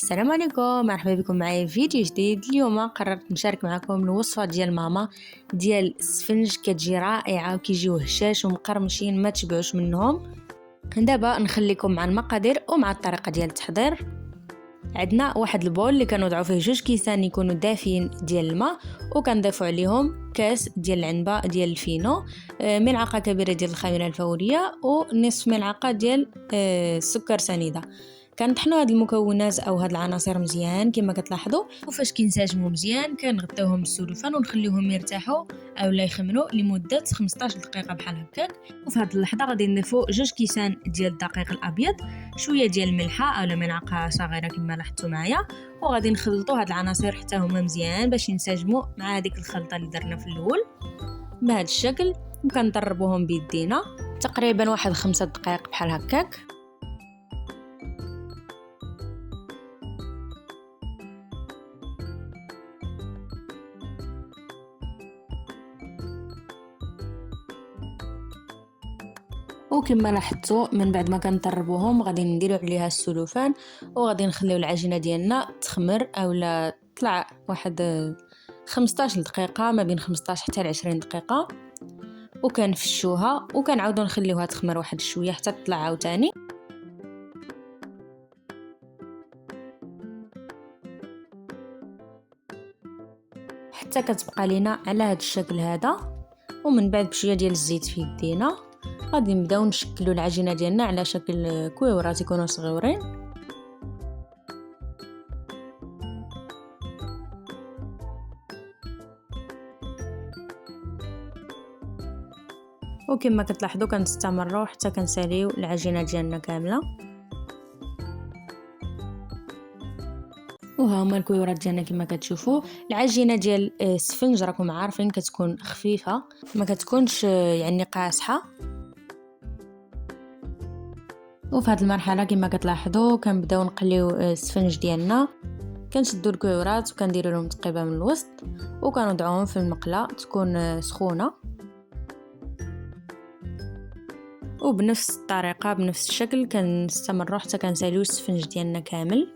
السلام عليكم، مرحبا بكم معايا في فيديو جديد. اليوم قررت نشارك معكم الوصفه ديال ماما ديال السفنج. كتجي رائعه وكيجيو هشاش ومقرمشين ما تشبعوش منهم. دابا نخليكم مع المقادير ومع الطريقه ديال التحضير. عندنا واحد البول اللي كنوضعوا فيه 2 كيسان يكونوا دافين ديال الماء، وكنضيفوا عليهم كاس ديال العنبه ديال الفينو، ملعقه كبيره ديال الخميره الفوريه، ونصف ملعقه ديال السكر سنيده. كنطحنوا هاد المكونات او هاد العناصر مزيان كما كتلاحظوا، وفاش كينسجموا مزيان كنغطيوهم بالسلوفان ونخليوهم يرتاحوا او لا يخمروا لمده 15 دقيقه بحال هكاك. وفي هاد اللحظه غادي نضيفوا 2 كيسان ديال الدقيق الابيض، شويه ديال الملحه او ملعقه صغيره كما لاحظتوا معايا، وغادي نخلطوا هاد العناصر حتى هما مزيان باش ينسجموا مع هذيك الخلطه اللي درنا في الاول بهذا الشكل. وكنضربوهم بيدينا تقريبا واحد 5 دقائق بحال هكاك. وكما لاحظتوا من بعد ما كنطربوهم غادي نديروا عليها السلوفان، وغادي نخليو العجينه ديالنا تخمر اولا تطلع واحد 15 دقيقه، ما بين 15 حتى ل 20 دقيقه، وكنفشوها وكنعاودوا نخليوها تخمر واحد شويه حتى تطلع عاوتاني حتى كتبقى لينا على هذا الشكل هذا. ومن بعد بشويه ديال الزيت في يدينا غادي نبداو نشكلوا العجينه ديالنا على شكل كويورات يكونوا صغيورين. وكما كتلاحظوا كنستمروا حتى كنساليو العجينه ديالنا كامله. وها هما الكويورات ديالنا كما كتشوفوا. العجينه ديال السفنج راكم عارفين كتكون خفيفه، ما كتكونش يعني قاصحه. وفي هذه المرحله كما كتلاحظوا كنبداو نقليو السفنج ديالنا، كنشدوا الكويورات وكنديروا لهم تقريبا من الوسط وكنوضعوهم في المقله تكون سخونه. وبنفس الطريقه بنفس الشكل كنستمروا حتى كنساليو السفنج ديالنا كامل.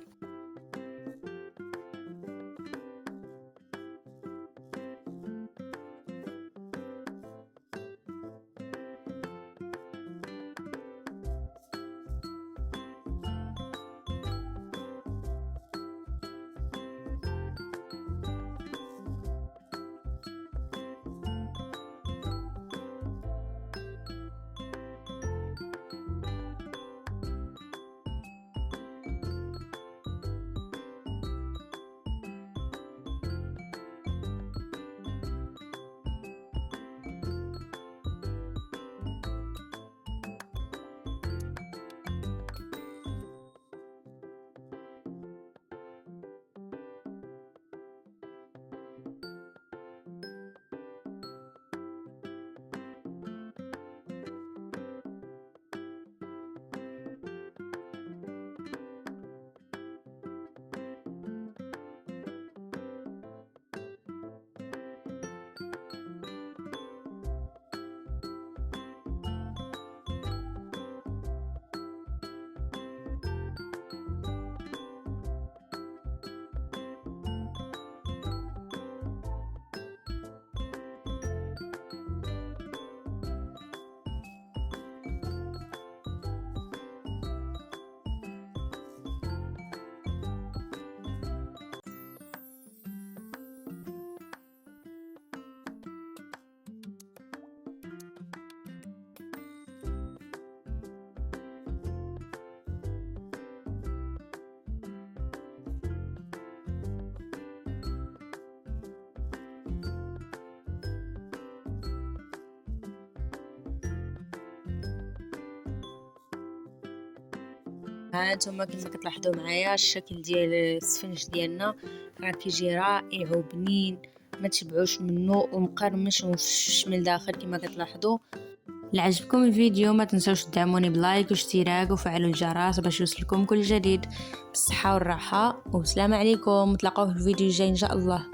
هانتوما كما كتلاحظوا معايا الشكل ديال السفنج ديالنا راه كيجي رائع وبنين ما تشبعوش منه ومقرمش ومفشفش من الداخل كما كتلاحظوا. لعجبكم الفيديو ما تنسوش تدعموني بلايك واشتراك وفعلوا الجرس باش يوصلكم كل جديد. بالصحه والراحه والسلام عليكم، نتلاقاو في الفيديو الجاي ان شاء الله.